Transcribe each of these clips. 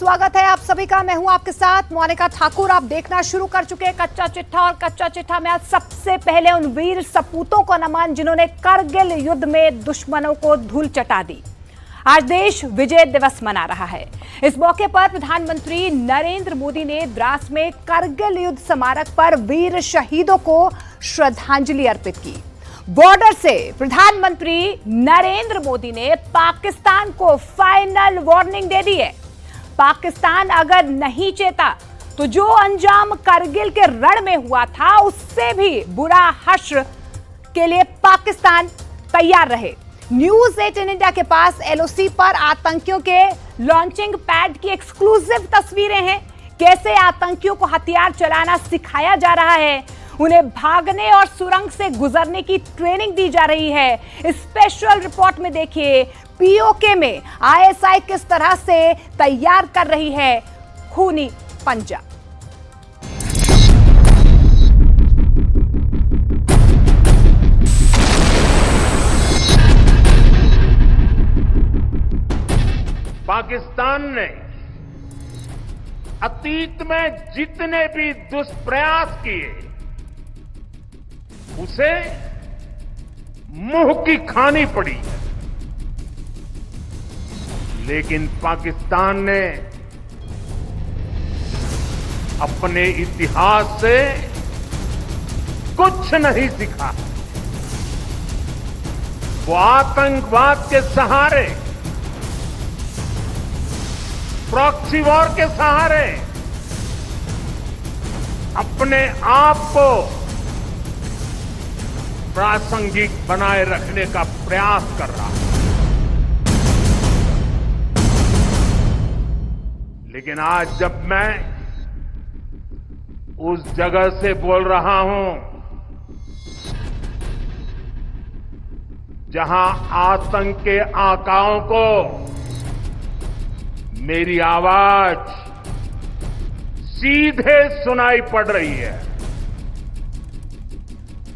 स्वागत है आप सभी का। मैं हूं आपके साथ मोनिका ठाकुर। आप देखना शुरू कर चुके हैं कच्चा चिट्ठा, और कच्चा चिट्ठा में आज सबसे पहले उन वीर सपूतों को नमन जिन्होंने करगिल युद्ध में दुश्मनों को धूल चटा दी। आज देश विजय दिवस मना रहा है। इस मौके पर प्रधानमंत्री नरेंद्र मोदी ने द्रास में करगिल युद्ध स्मारक पर वीर शहीदों को श्रद्धांजलि अर्पित की। बॉर्डर से प्रधानमंत्री नरेंद्र मोदी ने पाकिस्तान को फाइनल वार्निंग दे दी है। पाकिस्तान अगर नहीं चेता तो जो अंजाम करगिल के रण में हुआ था उससे भी बुरा हश्र के लिए पाकिस्तान तैयार रहे। न्यूज 18 इंडिया के पास एलओसी पर आतंकियों के लॉन्चिंग पैड की एक्सक्लूसिव तस्वीरें हैं। कैसे आतंकियों को हथियार चलाना सिखाया जा रहा है, उन्हें भागने और सुरंग से गुजरने की ट्रेनिंग दी जा रही है। स्पेशल रिपोर्ट में देखिए पीओके में आईएसआई किस तरह से तैयार कर रही है खूनी पंजा। पाकिस्तान ने अतीत में जितने भी दुष्प्रयास किए उसे मुंह की खानी पड़ी है, लेकिन पाकिस्तान ने अपने इतिहास से कुछ नहीं सीखा। वो आतंकवाद के सहारे, प्रॉक्सी वॉर के सहारे अपने आप को प्रासंगिक बनाए रखने का प्रयास कर रहा है। लेकिन आज जब मैं उस जगह से बोल रहा हूं जहां आतंक के आकाओं को मेरी आवाज सीधे सुनाई पड़ रही है,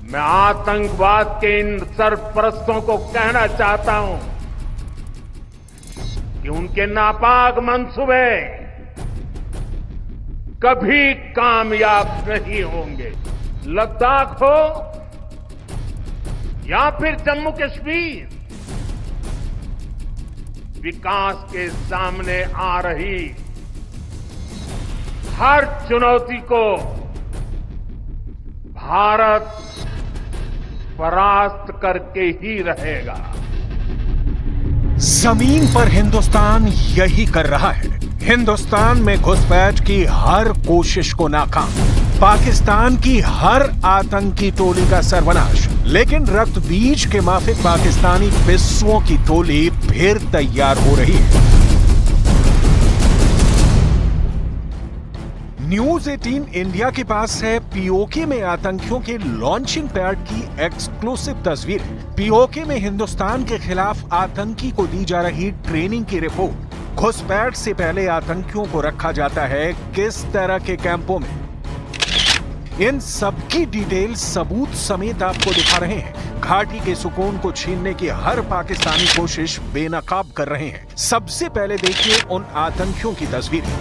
मैं आतंकवाद के इन सरपरस्तों को कहना चाहता हूं कि उनके नापाक मंसूबे कभी कामयाब नहीं होंगे। लद्दाख हो या फिर जम्मू कश्मीर, विकास के सामने आ रही हर चुनौती को भारत परास्त करके ही रहेगा। जमीन पर हिंदुस्तान यही कर रहा है। हिंदुस्तान में घुसपैठ की हर कोशिश को नाकाम, पाकिस्तान की हर आतंकी टोली का सर्वनाश। लेकिन रक्त बीज के माफिक पाकिस्तानी पिस्सुओं की टोली फिर तैयार हो रही है। न्यूज 18 इंडिया के पास है पीओके में आतंकियों के लॉन्चिंग पैड की एक्सक्लूसिव तस्वीर। पीओके में हिंदुस्तान के खिलाफ आतंकी को दी जा रही ट्रेनिंग की रिपोर्ट। घुसपैठ से पहले आतंकियों को रखा जाता है किस तरह के कैंपों में, इन सबकी डिटेल सबूत समेत आपको दिखा रहे हैं। घाटी के सुकून को छीनने की हर पाकिस्तानी कोशिश बेनकाब कर रहे हैं। सबसे पहले देखिए उन आतंकियों की तस्वीरें।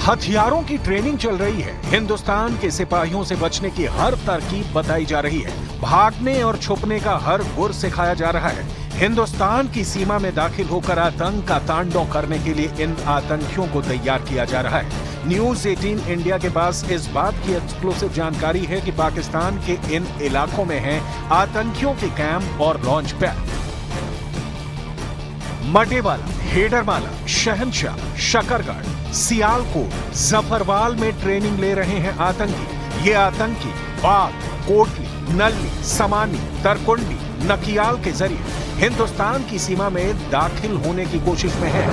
हथियारों की ट्रेनिंग चल रही है। हिंदुस्तान के सिपाहियों से बचने की हर तरकीब बताई जा रही है। भागने और छुपने का हर गुर सिखाया जा रहा है। हिंदुस्तान की सीमा में दाखिल होकर आतंक का तांडव करने के लिए इन आतंकियों को तैयार किया जा रहा है। न्यूज 18 इंडिया के पास इस बात की एक्सक्लूसिव जानकारी है कि पाकिस्तान के इन इलाकों में हैं आतंकियों के कैंप और लॉन्च पैड। मटेवाला, हेडरमाला, शहनशाह, शकरगढ़, सियालकोट, जफरवाल में ट्रेनिंग ले रहे हैं आतंकी। ये आतंकी बाग, कोटली, नल्ली, समानी, तरकुंडी, नकियाल के जरिए हिंदुस्तान की सीमा में दाखिल होने की कोशिश में है।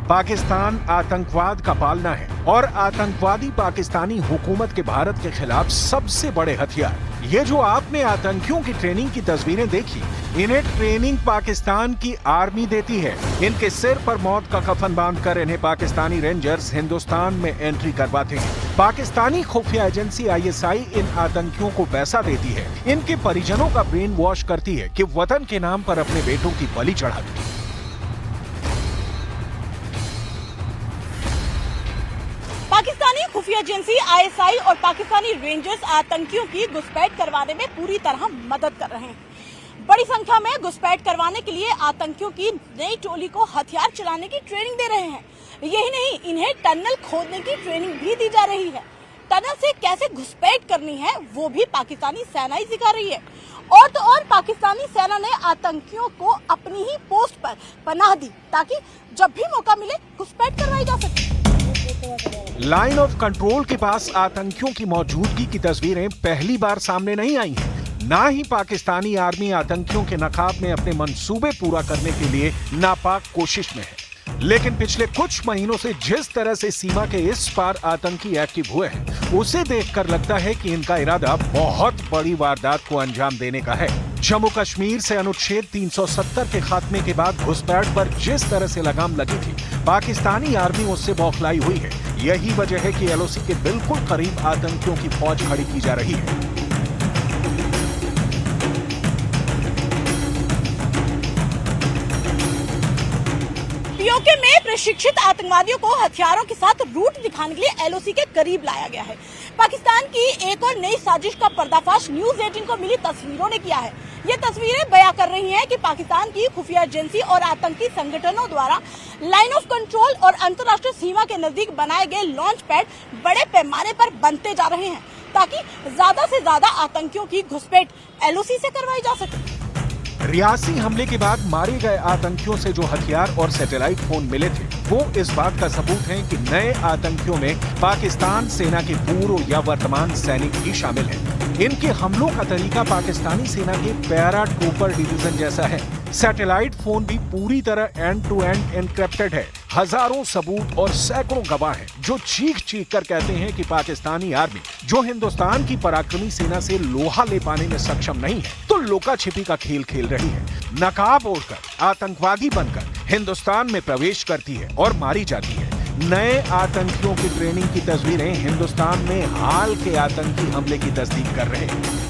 पाकिस्तान आतंकवाद का पालना है। और आतंकवादी पाकिस्तानी हुकूमत के भारत के खिलाफ सबसे बड़े हथियार। ये जो आपने आतंकियों की ट्रेनिंग की तस्वीरें देखी, इन्हें ट्रेनिंग पाकिस्तान की आर्मी देती है। इनके सिर पर मौत का कफन बांधकर इन्हें पाकिस्तानी रेंजर्स हिंदुस्तान में एंट्री करवाते हैं। पाकिस्तानी खुफिया एजेंसी ISI इन आतंकियों को पैसा देती है, इनके परिजनों का ब्रेन वॉश करती है कि वतन के नाम पर अपने बेटों की बलि चढ़ा दें। पाकिस्तानी खुफिया एजेंसी ISI और पाकिस्तानी रेंजर्स आतंकियों की घुसपैठ करवाने में पूरी तरह मदद कर रहे हैं। बड़ी संख्या में घुसपैठ करवाने के लिए आतंकियों की नई टोली को हथियार चलाने की ट्रेनिंग दे रहे हैं। यही नहीं, इन्हें टनल खोदने की ट्रेनिंग भी दी जा रही है। टनल से कैसे घुसपैठ करनी है वो भी पाकिस्तानी सेना ही सिखा रही है। और तो और पाकिस्तानी सेना ने आतंकियों को अपनी ही पोस्ट पर पनाह दी ताकि जब भी मौका मिले घुसपैठ करवाई जा सके। लाइन ऑफ कंट्रोल के पास आतंकियों की मौजूदगी की तस्वीरें पहली बार सामने नहीं आई हैं। ना ही पाकिस्तानी आर्मी आतंकियों के नकाब में अपने मंसूबे पूरा करने के लिए नापाक कोशिश में है। लेकिन पिछले कुछ महीनों से जिस तरह से सीमा के इस पार आतंकी एक्टिव हुए हैं, उसे देखकर लगता है कि इनका इरादा बहुत बड़ी वारदात को अंजाम देने का है। जम्मू कश्मीर से अनुच्छेद 370 के खात्मे के बाद घुसपैठ पर जिस तरह से लगाम लगी थी, पाकिस्तानी आर्मी उससे बौखलाई हुई है। यही वजह है कि LOC के बिल्कुल करीब आतंकियों की फौज खड़ी की जा रही है। POK में प्रशिक्षित आतंकवादियों को हथियारों के साथ रूट दिखाने के लिए LOC के करीब लाया गया है। पाकिस्तान की एक और नई साजिश का पर्दाफाश न्यूज़ 18 को मिली तस्वीरों ने किया है। ये तस्वीरें बयां कर रही हैं कि पाकिस्तान की खुफिया एजेंसी और आतंकी संगठनों द्वारा लाइन ऑफ कंट्रोल और अंतर्राष्ट्रीय सीमा के नजदीक बनाए गए लॉन्च पैड बड़े पैमाने पर बनते जा रहे हैं ताकि ज्यादा से ज्यादा आतंकियों की घुसपैठ LOC से करवाई जा सके। रियासी हमले के बाद मारे गए आतंकियों से जो हथियार और सैटेलाइट फोन मिले थे, वो इस बात का सबूत हैं कि नए आतंकियों में पाकिस्तान सेना के पूर्व या वर्तमान सैनिक भी शामिल हैं। इनके हमलों का तरीका पाकिस्तानी सेना के पैरा ट्रूपर डिवीजन जैसा है। सैटेलाइट फोन भी पूरी तरह एंड टू एंड एनक्रिप्टेड है। हजारों सबूत और सैकड़ों गवाह हैं जो चीख चीख कर कहते हैं कि पाकिस्तानी आर्मी जो हिंदुस्तान की पराक्रमी सेना से लोहा ले पाने में सक्षम नहीं है, तो लुका छिपी का खेल खेल रही है। नकाब ओढ़कर आतंकवादी बनकर हिंदुस्तान में प्रवेश करती है और मारी जाती है। नए आतंकियों की ट्रेनिंग की तस्वीरें हिंदुस्तान में हाल के आतंकी हमले की तस्दीक कर रहे हैं।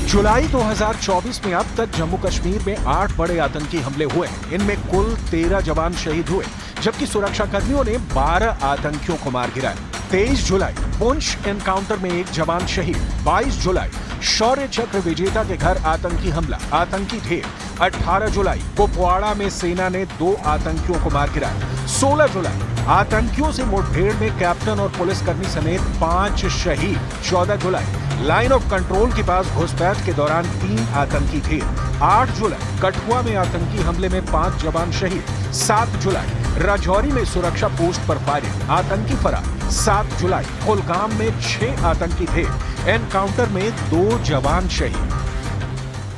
जुलाई 2024 में अब तक जम्मू कश्मीर में 8 बड़े आतंकी हमले हुए हैं। इनमें कुल 13 जवान शहीद हुए, जबकि सुरक्षा कर्मियों ने 12 आतंकियों को मार गिराया। 23 जुलाई पुंछ एनकाउंटर में 1 जवान शहीद। 22 जुलाई शौर्य चक्र विजेता के घर आतंकी हमला, आतंकी ढेर। 18 जुलाई कुपवाड़ा में सेना ने 2 आतंकियों को मार गिराया। 16 जुलाई आतंकियों से मुठभेड़ में कैप्टन और पुलिसकर्मी समेत 5 शहीद। 14 जुलाई लाइन ऑफ कंट्रोल के पास घुसपैठ के दौरान 3 आतंकी ढेर। 8 जुलाई कठुआ में आतंकी हमले में 5 जवान शहीद। 7 जुलाई राजौरी में सुरक्षा पोस्ट पर फायरिंग, आतंकी फरार। 7 जुलाई कुलगाम में 6 आतंकी ढेर, एनकाउंटर में 2 जवान शहीद।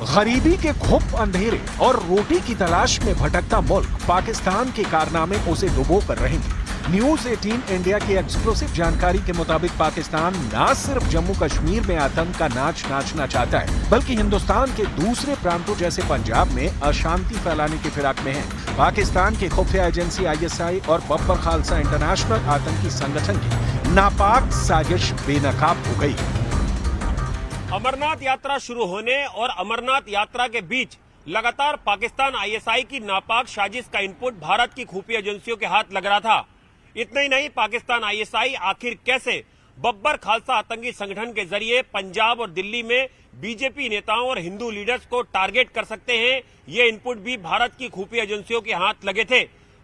गरीबी के घुप अंधेरे और रोटी की तलाश में भटकता मुल्क पाकिस्तान के कारनामे उसे डुबो कर रहेंगे। न्यूज़ 18 इंडिया की एक्सक्लूसिव जानकारी के मुताबिक पाकिस्तान न सिर्फ जम्मू कश्मीर में आतंक का नाच नाचना चाहता है, बल्कि हिंदुस्तान के दूसरे प्रांतों जैसे पंजाब में अशांति फैलाने की फिराक में है। पाकिस्तान की खुफिया एजेंसी ISI और बब्बर खालसा इंटरनेशनल आतंकी संगठन की नापाक साजिश बेनकाब हो गई। अमरनाथ यात्रा शुरू होने और अमरनाथ यात्रा के बीच लगातार पाकिस्तान ISI की नापाक साजिश का इनपुट भारत की खुफिया एजेंसियों के हाथ लग रहा था। इतना ही नहीं, पाकिस्तान ISI आखिर कैसे बब्बर खालसा आतंकी संगठन के जरिए पंजाब और दिल्ली में बीजेपी नेताओं और हिंदू लीडर्स को टारगेट कर सकते हैं, ये इनपुट भी भारत की खुफिया एजेंसियों के हाथ लगे थे।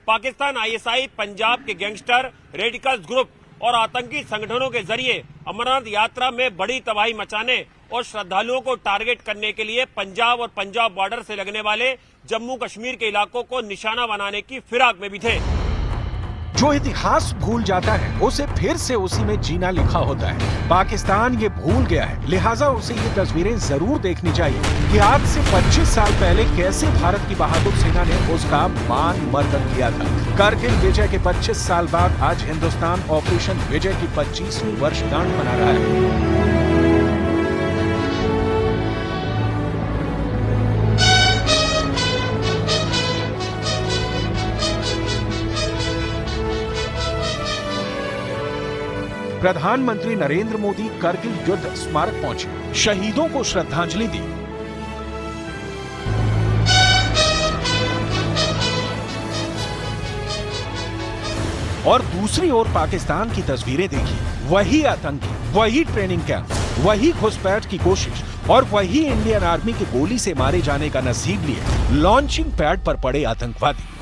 पाकिस्तान ISI पंजाब के गैंगस्टर, रेडिकल्स ग्रुप और आतंकी संगठनों के जरिए अमरनाथ यात्रा में बड़ी तबाही मचाने और श्रद्धालुओं को टारगेट करने के लिए पंजाब और पंजाब बॉर्डर से लगने वाले जम्मू कश्मीर के इलाकों को निशाना बनाने की फिराक में भी थे। जो इतिहास भूल जाता है उसे फिर से उसी में जीना लिखा होता है। पाकिस्तान ये भूल गया है, लिहाजा उसे ये तस्वीरें जरूर देखनी चाहिए कि आज से 25 साल पहले कैसे भारत की बहादुर सेना ने उसका मान मर्दन किया था। कारगिल विजय के 25 साल बाद आज हिंदुस्तान ऑपरेशन विजय की 25वीं वर्षगांठ मना रहा है। प्रधानमंत्री नरेंद्र मोदी करगिल युद्ध स्मारक पहुंचे, शहीदों को श्रद्धांजलि दी। और दूसरी ओर पाकिस्तान की तस्वीरें देखी, वही आतंकी, वही ट्रेनिंग कैंप, वही घुसपैठ की कोशिश और वही इंडियन आर्मी की गोली से मारे जाने का नसीब लिए लॉन्चिंग पैड पर पड़े आतंकवादी।